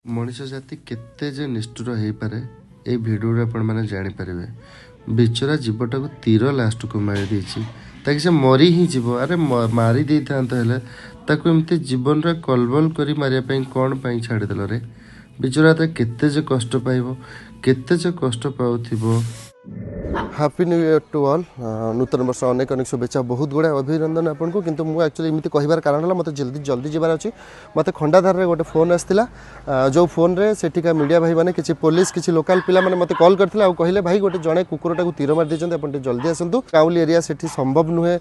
मनीष जाति केते जे निष्ठुर हो पारे ए भिडियो आपण मैंने जापर बिचरा जीवटा को तीर लास्ट को मारी देछि ताकि से मरी ही जीव अरे मारी दे था ताकू एमती जीवन रे कलबल करी मारिया पई कोन पई छाड़ीदेल रे बिचरा केते जे कष्ट पाइबो केते जे कष्ट पाउथिबो। Happy new year to all. नूतन वर्ष अनेक अनेक शुभेच्छा बहुत गुड़ा अभिनंदन आपन को। किंतु मुझे एक्चुअली एमती कहबार कारण है मत जल्दी जल्दी जबार अच्छी मत खंडाधार रे गोटे फोन आसला जो फोन रे सेठिका मीडिया भाई माने किसी पुलिस किसी लोकल पिला माने मते कॉल करथिले आ कहले भाई गोटे जणे कुकुरटा को तीर मार देछन अपन जल्दी आसंतु काउली एरिया सेठी संभव नुहे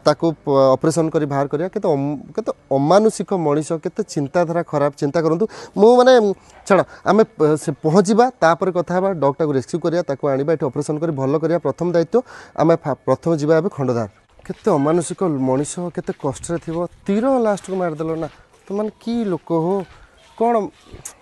ताको ऑपरेशन करी बाहर करिया केते अमानुषिक मनीष केते चिंताधारा खराब चिंता करंतु मु माने छाड़ आमे पहुँचवा तापर कथा डॉग को रेस्क्यू करिया ताको आनिबा एठी ऑपरेशन करी भल करिया प्रथम दायित्व आमे प्रथम जीवा खंडधार केते अमानुषिक मनीष केते कष्ट रे थिबो तीर लास्ट को मार देलो ना तो मान की लोक हो कौन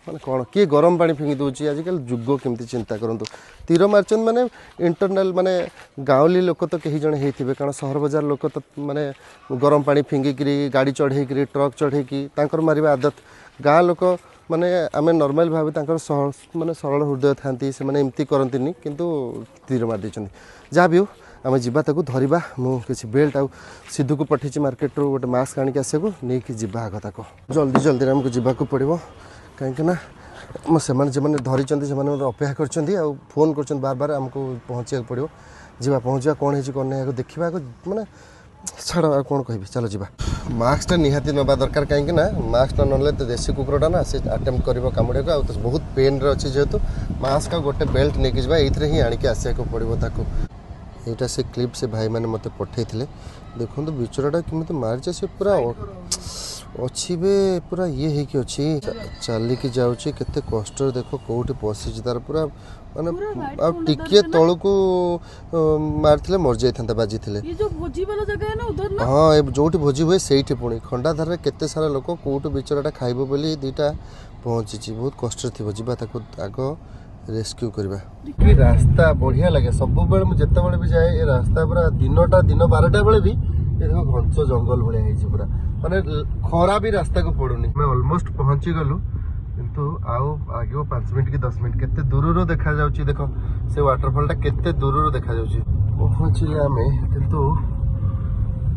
माने कौन किए गरम पानी फिंगी दूची आजिकल जुग केमती चिंता करंतु तीर मारचन माने इंटरनल माने गाँवली लोक तो कहीं जने हेथिबे कारण सहर बाजार लोक तो माने गरम पानी फिंगिकी गाड़ी चढ़ेकी ट्रक चढ़ेकी तांकर मारिबा आदत गाँ लोक माने आमे नॉर्मल भाव माने सरल हृदय थांती से माने एमती करंतिनी किंतु तीर मार देछन जहाँ भी हो आम जीवा ताकू धरिबा मु किसी बेल्ट आउ सिद्धू को पठेछि मार्केट रो गोटे मास्क आनिक आसको नहीं कि जीवा आग ताको जल्दी जल्दी आमको जीवाक पड़ो कहीं से धरी से अपेक्षा कर फोन कर बार बार आमको पहुँचा पड़ो जीवा पहुँचा कौन है कौन नहीं देखा माने छाड़ आ कौन कह चलो जीवा मास्कटा निहाती नवा दरकार कहीं मास्क ना तो देसी कुकुरटा ना से अटेम्प्ट कर कामुड़े को बहुत पेन रे अच्छी जेहेतु मास्क गोटे बेल्ट नहीं जावा ये ही आणिक आसको पड़ो ताको यहाँ से क्लिप से भाई मैंने मत पठे देखो बिचराटा केमी मार्च से पूरा अच्छी बे पूरा ये है कि अच्छी चलिकी जाऊँगी केते कष्ट देख कौटी पशि तार पूरा माने टिके तल को मारते मर जाता बाजी हाँ जो भोजी हुए से पुणी खंडाधार केते सारा लोक कौटू बिचराटा खाइब बोली दीटा पहुँची बहुत कष्ट थी जीवा आग रेस्क्यू करवा कि रास्ता बढ़िया लगे सब बेले मुझे जिते भी जाए ये रास्ता पूरा दिन 12टा बेले भी ये देखो घंच जंगल भाया पूरा माने खरा भी रास्ता को पड़ुनी मैं ऑलमोस्ट पहुंची गलु किंतु आउ आगे 5 मिनट कि 10 मिनट केते दूर देखा जाउची देखो से वाटरफॉल टा केते दूर देखा जाउची पहुंचले आमे किंतु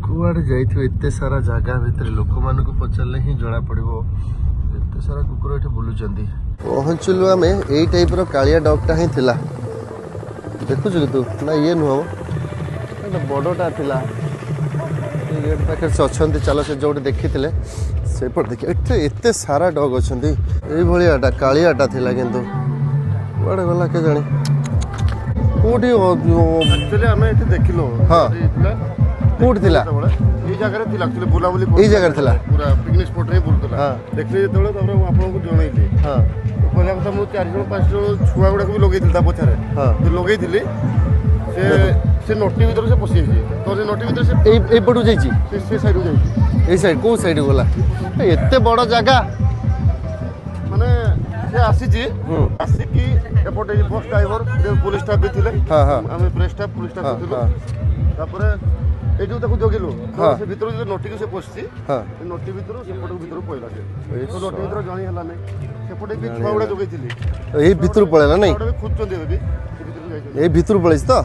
कुआडे जाइथि एते सारा जगह भितर लोक मान को पचलले ही जणा पड़िबो एते सारा कुकुर एठी बुलुचंदी पहुंचलु आमे एई टाइप रो कालिया डॉगटा ही थिला देखु कि तू ना ये नुह बड़टा थिला गेट पाखे से अच्छा चलो से जो देखी से देखिए एते सारा डग अच्छा ये कालियाटा थिला किंतु कुआडे गला के जानी कोठी एक्चुअली हमें एते देखिलो हां कोठी थिला ए जगह रे थिला एक्चुअली बुलाबुली ए जगह थिला पूरा पिकनिक स्पॉट रे बुलतला हां देखले जेतले तबरे आपन को जणैली हां पहिला କଥା मु 4 जण 5 जण छुआ गुडा को भी लगेइथिल ता पछारे हां तो लगेइथिली से नोटी भीतर से पशि तो से नोटी भीतर से ए पटू जाइछि से साइड जाइछि ए साइड को साइड गोला एते बड़ जगह माने से आसी कि एपटे बस ड्राइवर पुलिस स्टाफ भी थिले हां हां हम प्रेस स्टाफ पुलिस स्टाफ थिले तापर ए जो ताको जोगिलो से भीतर जो नोटी को से पछछि हां नोटी भीतर से पटू भीतर पइला से तो नोटी भीतर जानि हला नै सेपटे भी छुआ गुडा जोगैथिले ए भीतर पळेला नै खुदचंदी बे ए भीतर पळैछ तो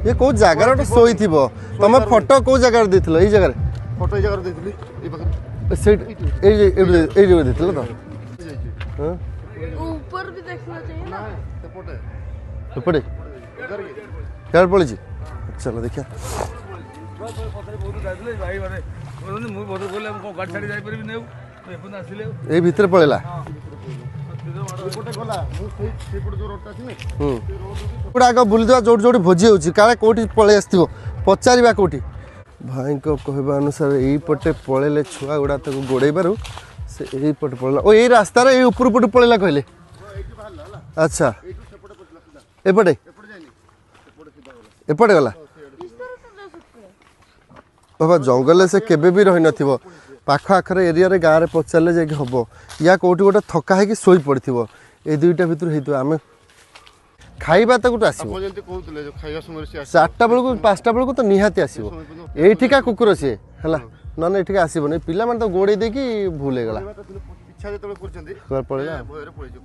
ये को जगह रे सोई थिबो तमे फोटो को जगह रे देथिलो ए जगह रे फोटो ए जगह रे देथिली ए बखर सेट ए जगह देथिलो तो हां ऊपर भी देखना चाहिए ना सेपटे यार पळैछ चलो देखिया ए भीतर पळेला आग बुलवा जो जो भोजी हो कौटी पलि आस पचार कौटी भाई को कहवा अनुसार यहीपटे पलैले छुआ गुड़ा तक गोड़े से यहीपटे पलैला ओ यही रास्तार ऊपर पटू पलैला कहले अच्छा एपटे एपटे गला बाबा जंगल से केबे भी रही नथिबो पाख आखर एरिया रे गाँव में पचारे जाकि हम या कौटी गोटे थका है शोई पड़ ए दुईटा भर हो आम खाइबा तक आसो 4टा बेलू 5टा बेलू तो निहाती आसो एठिका कुकुर सी है ना एठिका आसबन पिला तो गोड़े देकी भूल गला इच्छा जेतबे करछन्ती पळेला भୟରେ पळिजो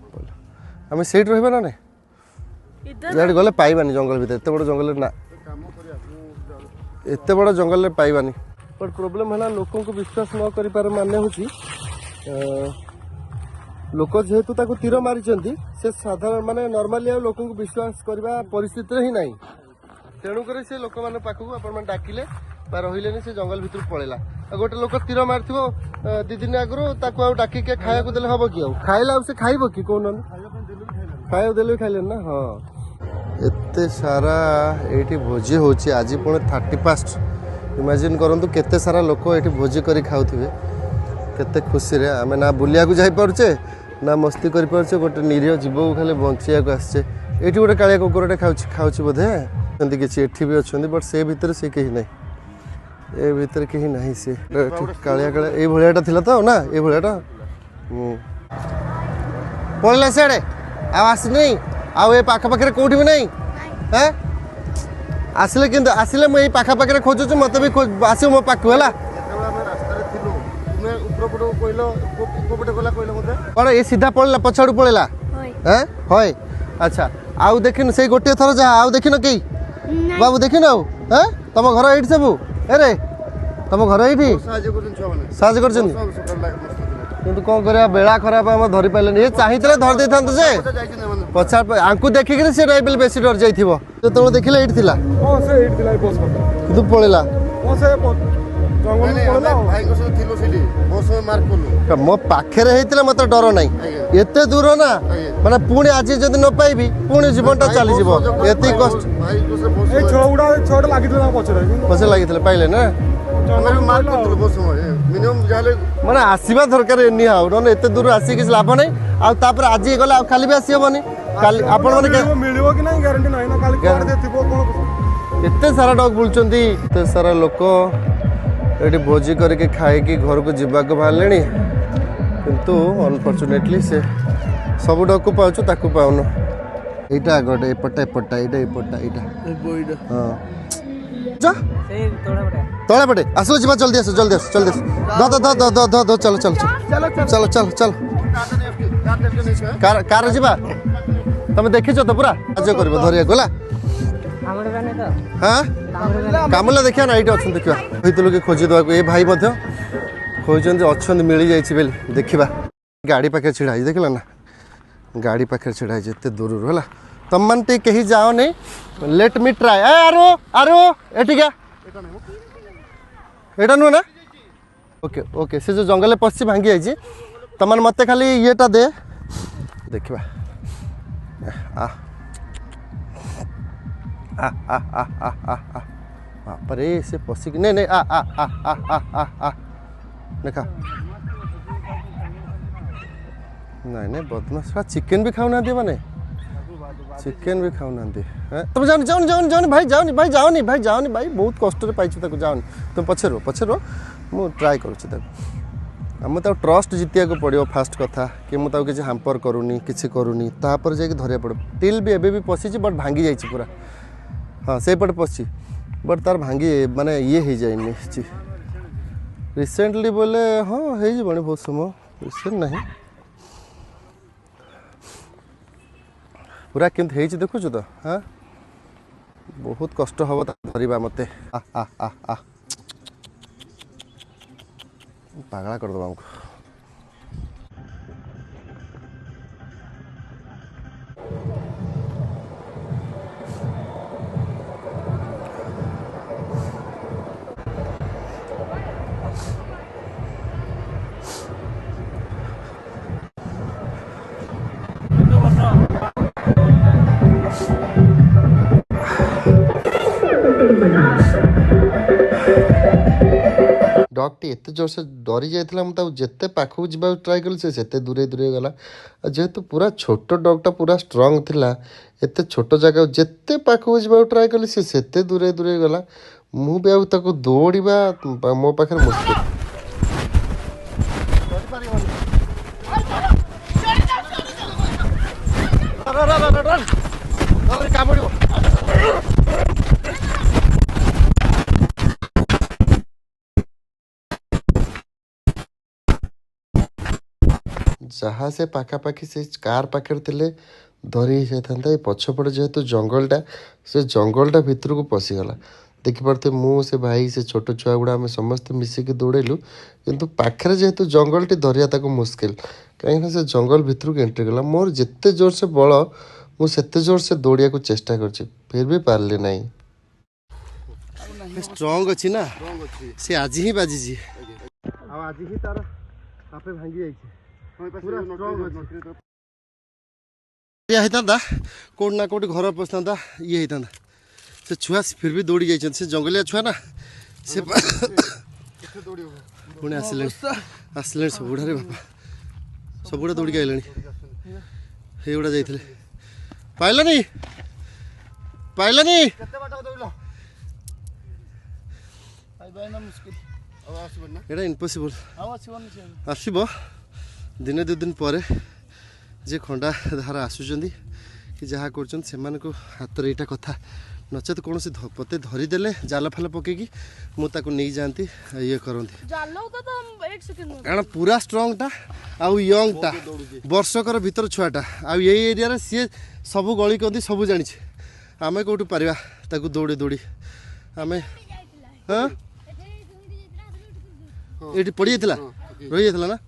आमे सेट रहबा ना नै इधर गले पाइबानी जंगल भीतर एते बड़ जंगल ना काम करिया एते बड़ जंगल रे पाइबानी बट प्रॉब्लम है लोकों को विश्वास न करि पार माने होची लोक जेहेतु ताको तीर मारी से साधारण माने नॉर्मली लोकों को विश्वास करबा परिस्थिति ही नहीं तेणु करे से लोक माने पाखु अपन मन डाकिले बा रहिले से जंगल भीतर पळेला गोटे लोक तीर मारथिबो 2 दिन आगरो ताको आ डाकी के खाया को देले हबो कि खाइला से खाइबो कि कोन खाया देले खाइले ना हां एते सारा एठी भोजी होची आज पुणे 31 इमेजिन करंतु केते सारा लोक एठी भोजी करी खाउथिबे केते खुशी रे आमे ना बुलिया को जाई परछे ना मस्ती करि परछे गोटे निरीह जीव को खाली बंचिया को आछे एठी गोटे कालिया कुकुरटे खाउची बोधे एंती किछि एठी भी अछंदी बट से भीतर से केही नै ए भीतर केही नाही से कालिया कालिया ए भलियाटा थिला तो ना ए भलियाटा पळला सेडे आवाज नहीं आउ ए पाखा पाखरे कोठी भी नहीं हैं आसिले किंतु आसिले म ए पाखा पाखरे खोजु छु मते भी आसी मो पाखु हला जेतबे हम रास्ता रे थिलु तुमे ऊपर पटो कोइलो कोपटे गला कोइलो मते पर ए सीधा पळला पछाडू पळेला हैं होय अच्छा आउ देखिन से गोटे थर जा आउ देखिन की बाबू देखिन आउ हैं तम घर एठी सबु अरे तम घर एठी साज करछन किंतु कोन करया बेला खराब हम धरि पाइले ए चाहितले धर दे थांत जे पछा आंकु देखि के से राइबल बेसी डर जाइथिबो तो देखिले एठी थिला ओ से एठी थिला बस किंतु पळेला ओ से जंगल में पळेला भाई को से थिलो सिली बस में मार कोलु मो पाखे रे हेतिले मते डर नै एते दूर ना माने पुणी आज जदि न पाइबी पुणी जीवनटा चली जीवो एते कष्ट भाई को से बस ए छोड़ा लागितला पछरे लागितले पाइले ना हमें मार कोलु बस में मिनिमम जाले माने आसीबा दरकार एनी हाउ न एते दूर आसी किछ लाभ नै आ तापर आज गला खाली भी आसी होबनी काली आपण माने मिलियो कि नहीं गारंटी नहीं ना काली कोड दे थिबो कोन एते सारा डॉग बुलचंती एते सारा लोक एटी भोजी करके खाए कि घर को जीवा को बाहरले किंतु अनफॉर्चुनेटली से सब डॉग को पाउछु ताकू पाउनो एटा गोटे एपटा एपटा एटा एपटा एटा हां जा से तोड़ा पड़े आसो जीवा जल्दी आसो जल्दी दो चलो कार जीवा तमे देखिछो तो पूरा आज करबो धरिया गोला हाँ कामला देखिया ना ये अच्छा देखा कही कि खोजी देवा ये भाई खोजते अच्छा मिल जाइए देखा गाड़ी पाखे छिड़ा देखला ना गाड़ी पाखे छिड़ा एत दूर है तुम मैंने कहीं जाओ नहीं लेट मी ट्राए आरो आरो एटिका एटा नुह ना ओके ओके से जो जंगल पशि भांगी जाइए तुम मत खाली येटा दे देखा बापरे से पशिक नहीं नहीं देखा नहीं नहीं बदमाश चिकेन भी खाऊ ना माने चिकेन भी खाऊ ना तुम जाओ जाओ जाओ जाओ भाई जाओ भाई जाओ भाई जाओ भाई बहुत कष्ट रे पाइछु ताको जाओ तुम पछे रो मु ट्राई करूछि ताको हम तो ट्रस्ट जितिया को पड़ो फास्ट कथा कि मुझे किसी हाम्पर करूनी किसी करूनी तापर जाके धरिया पड़ो टिल भी एबे भी पशिची बट भांगी जाइए पूरा हाँ से पटे पशि बट तार भांगी माने ये हो जाए रिसेंटली बोले हाँ हो बहुत समय रिसेंट नहीं पूरा केमती हो देखु तो हाँ बहुत कष्ट हम धरवा मत पागला करदे हमको डॉग टी एत जोर से डरी जाइए मुझे जिते पाखक जा ट्राए कल से दूरे दूरे गला जेहेतु पूरा छोट डॉगटा पूरा स्ट्रंग थिला एत छोट जगह जिते पाखक जा ट्राए कल से दूरे दूरे गला मुझे दौड़ा मो पाखे मुश्किल जहाँ से पाखापाखि से कार पाखे थे धरी जाता ये पछपटे जेहेतु जंगलटा से जंगलटा भितर को पशिगला देखिपे मु से भाई से छोट छुआ गुड़ा आम समस्ते मिसिकी दौड़ेलु किंतु पाखे जेहेतु जंगलटी धरिया ताको मुस्किल कहीं से जंगल भितर को एंट्री गला मोर जिते जोर से बल मुझे जोर से दौड़िया को चेष्टा कर फिर भी पार्ली नहीं स्ट्रंग अच्छी ना से आज ही बाजी आज ही तार आपे भांगी जाता कौट ना कौट घर पशा ये होता से छुआ फिर भी दौड़ी जाइए से जंगलिया छुआ ना से पुणे आसिले आसिले सबुड़ा रे बापा सबुड़ा दौड़ी आइले ये गुड़ा जाइए पाइलानी पाइलानी एटा इम्पॉसिबल आसब दिने दु दिन पर जे खंडा धार आसुचंदी कि जहाँ कर हाथ में यहाँ कथा नचेत कौन पते धरीदेले जाल फाल पकईकि मुझे नहीं जाती ये करती कारण पूरा स्ट्रंगटा आउ यंगटा वर्षकर भीतर छुआटा आउ ये एरिया सी सब गली कदी सब जानी आम कौटू पारिबा ताकू दौड़ी दौड़ी आम हाँ ये पड़ जाता रही जाता ना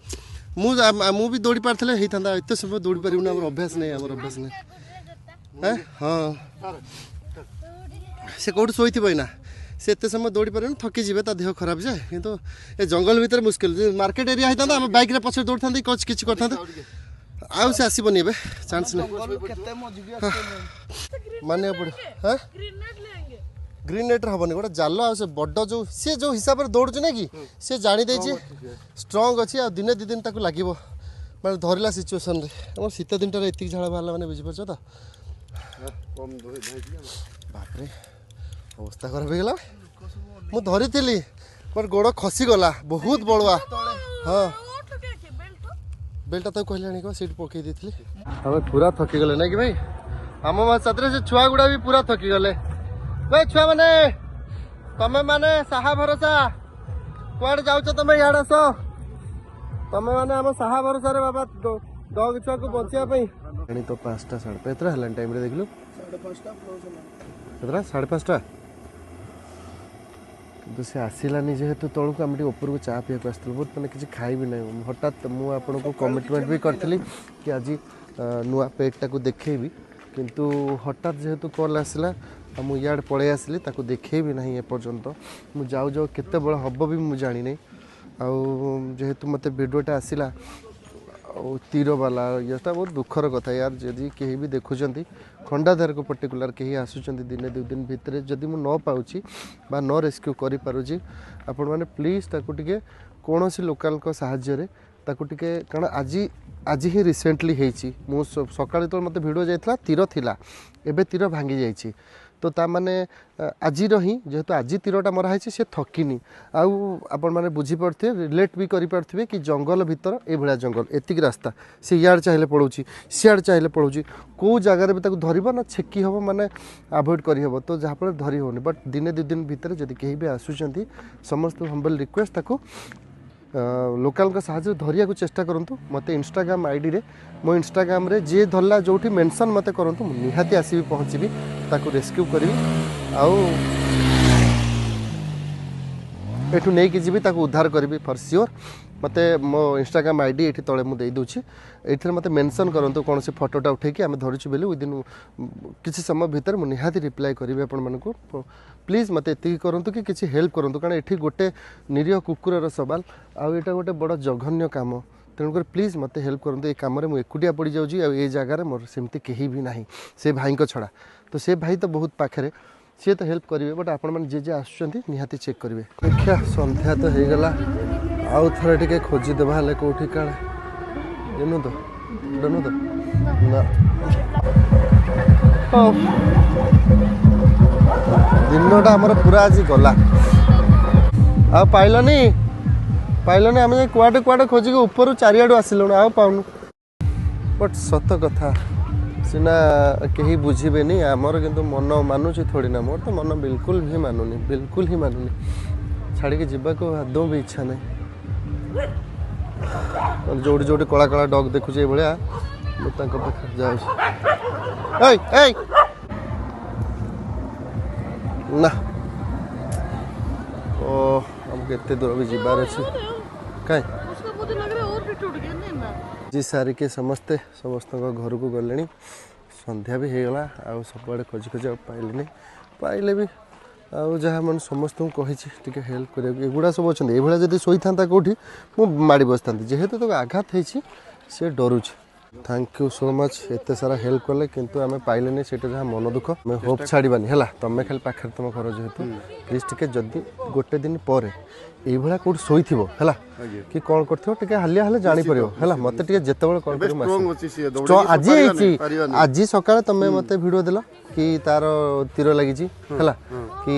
मु भी दौड़ी पार्थे होता एत समय दौड़ी पार अभ्यास नहीं आम अभ्यास नहीं हाँ से कौट शोथ ना से एत समय दौड़ी पारे थकी जी देह खराब जाए कितु ए जंगल भितर मुस्किल मार्केट एरिया होता आम बैक पछे दौड़ था किसी करते आउ से आसबनी ए चान्स नहीं मानिया पड़े हाँ ग्रीन नेट हेनी गोटे जाल आ बड़ जो सी जो हिसाब से दौड़ ना कि सी जानी स्ट्रंग अच्छी आ दिने दी दिन ताक लगे मैं धरला सिचुएसन आम शीत दिन टार एति झाड़ बाहर मैंने बुझीपार तो बापरे अवस्था खराब हो गला मु धरी थी मोर गोड़ खसीगला बहुत बड़ुआ हाँ बेल्टा तो कहला सीट पकई दी आम पूरा थकी गले ना कि भाई आम साथ से छुआ गुड़ा भी पूरा थकी गले भाई छुआ मैंने तमें माने साहा भरोसा कुआड़े जाऊच तुम इाड़ आस तमें मैंने आम साहा भरोसा रे बाबा डग छुआ को बचापी तो 5टा 5:30 है टाइम देखलु 5:30 कि से आसलानी जेहेतु तौक आम ऊपर को चा पीक आसलु बहुत मैंने किसी खाइबी ना हठात मुझे कमिटमेंट भी करी कि आज नुआ पेटा को देखेबी किंतु हठात जेहेतु कॉल आसला मुझे इे पलि आसली देखेबी ना एपर्यंत मुझे जाऊ जाऊ केते बड़ हम भी मुझे जानी नहीं जेहेतु मत भिडियोटा आसला तीर वाला ये बहुत दुखर कथा यार जदि कहीं भी देखुं खंडाधार को पर्टिकुलर कहीं आसुँच दिने 2 दिन भितर जदि मुझे न पाऊँगी बा न रेस्क्यू करें आपण मैंने प्लीज ताकू टिके कौन सी लोकाल साहाय्य कारण आज ही रिसेंटली होती सका तो मत भिड जाता तीर थिला एबे तीर भांगी जाइए तो ताने आज ही जेहेतु आज तीरटा मराही सी थकिनी आपण मैंने बुझीपे रिलेट भी करें कि जंगल भितर ये जंगल एतिक रास्ता सी इाड़ चाहिए पड़ोची सियाड़ चाहिए पड़ोची कौ जगार भी धरब ना छेकी हम माने आभोड करहब तो जहाँफल धरी होनी बट दिने 2 दिन भितर जदि कहीं भी आसुँच समस्त हम्बल रिक्वेस्ट ताको लोकाल साहाଯ୍ୟ धरिया को चेष्टा करूँ मत इंस्टाग्राम आईडी रे मो इंस्टाग्राम रे जे धरला जो मेंशन मत करूँ निहाती आसबि पहुँचबी ताको रेस्क्यू करी आठू नहीं कि जी ताको उद्धार करी फॉर श्योर मत मो इंस्टाग्राम आईडी ये तले मुझे दूसरी ये मत मेंशन करूँ कौन से फोटोटा उठेकी आम धरचु बोली विदिन किसी समय भितर मुझे निहाती रिप्लाई करी आपको प्लीज मत ये करूँ कि किसी हेल्प करूँ कारण ये गोटे निरीह कुकुर सवाल आईटा गोटे बड़ जघन्य काम तेणुकर प्लीज मत हेल्प करूँ ये कम मुझे एकुटिया पड़ जाऊँगी ये जगार मोर सेमती कहीं भी ना से भाई छड़ा तो से भाई तो बहुत पाखे सी तो हेल्प करेंगे बट आपण मैंने जे आसुँच निहाती चेक करेंगे देखिया संध्या तो हो गला आउ थे टे खोजीदेवा कौटी का जनू तो जनू तो ना दिनटा आमर पूरा आज गला आ पाइलनी आम कुआडे कुआडे खोजिक ऊपर चारिआडू आसिलु आ पाऊनु बट सत कथा सीना कहीं बुझे आमर किंतु मन मानुची थोड़ी ना मोर तो मन बिल्कुल भी मानुनी छाड़ी के जीवा को आदौ भी इच्छा नहीं जोड़ी जोड़ी कला कला डग देखुचे ये भाया ना ओ हमको एते दूर भी जीवार अच्छे कहीं जी सारिके समस्ते समस्त घर को गले संध्या भी होगला आ सब आड़े खोजी खोजी पाइले पाइले भी आउ जहाँ मन समस्त कही हेल्प कर एगुड़ा सब अच्छा ये जब शोई था कौटी मुझे माड़ी बस था जेहेतु तो आघात होती सी डरुच थैंक यू सो मच एत सारा हेल्प कले किंतु आम पाइले से जहाँ मन दुख मैं होप छाड़बानी है तुम्हें खाली पाखे तुम घर जेहेतु प्लीज टे जदि गोटे दिन पर ये कौट शोई है कि कौन कर हालिया हेल्ले जापर है मत जिते कौन आज आज सका तुम्हें मत भिड देल कि तार तीर लगी है कि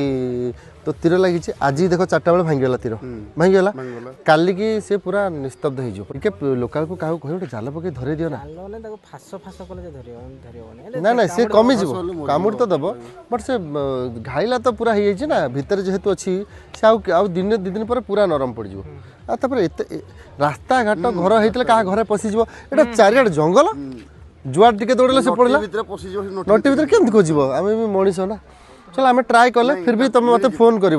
तो तीर लगी आज देख 4टा बेले भांगीगला तीर भांगीगला काली की से पूरा निस्तब्ध हो लोकाल को क्या कह गोटे जाल पकई धरे दियो ना ना ना सी कमी कामुड़ तो दब बट से घाइला तो पूरा हो ना भितर जेहेतु अच्छी से आउ दिन 2 दिन पर पूरा नरम पड़ जाए रास्ता घाट घर होता क्या घरे पशिज एटा चारिआड जंगल जुआर टिके दौड़े से पड़ला नटी भर केमती खोज आम भी मनीष ना चलो आम ट्राए कले फिर भी तुम मत फोन कर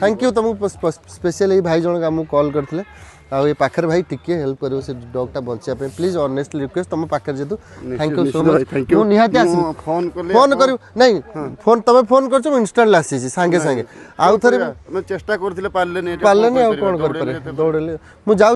थैंक यू तुमको स्पेशल ये भाई जन आमको कॉल करते आ ये पाखे भाई टिके हेल्प कर डॉगटा बचापे प्लीज ऑनेस्टली रिक्वेस्ट तुम पाखे जेतु थैंक यू सो मच मु निहाती आसी फोन कर नहीं फोन तुम फोन कर इंस्टाल आसी सांगे सांगे आउ थरे चेष्टा करथिले पारले आ कोन कर पारे दौड़ले मु जाऊ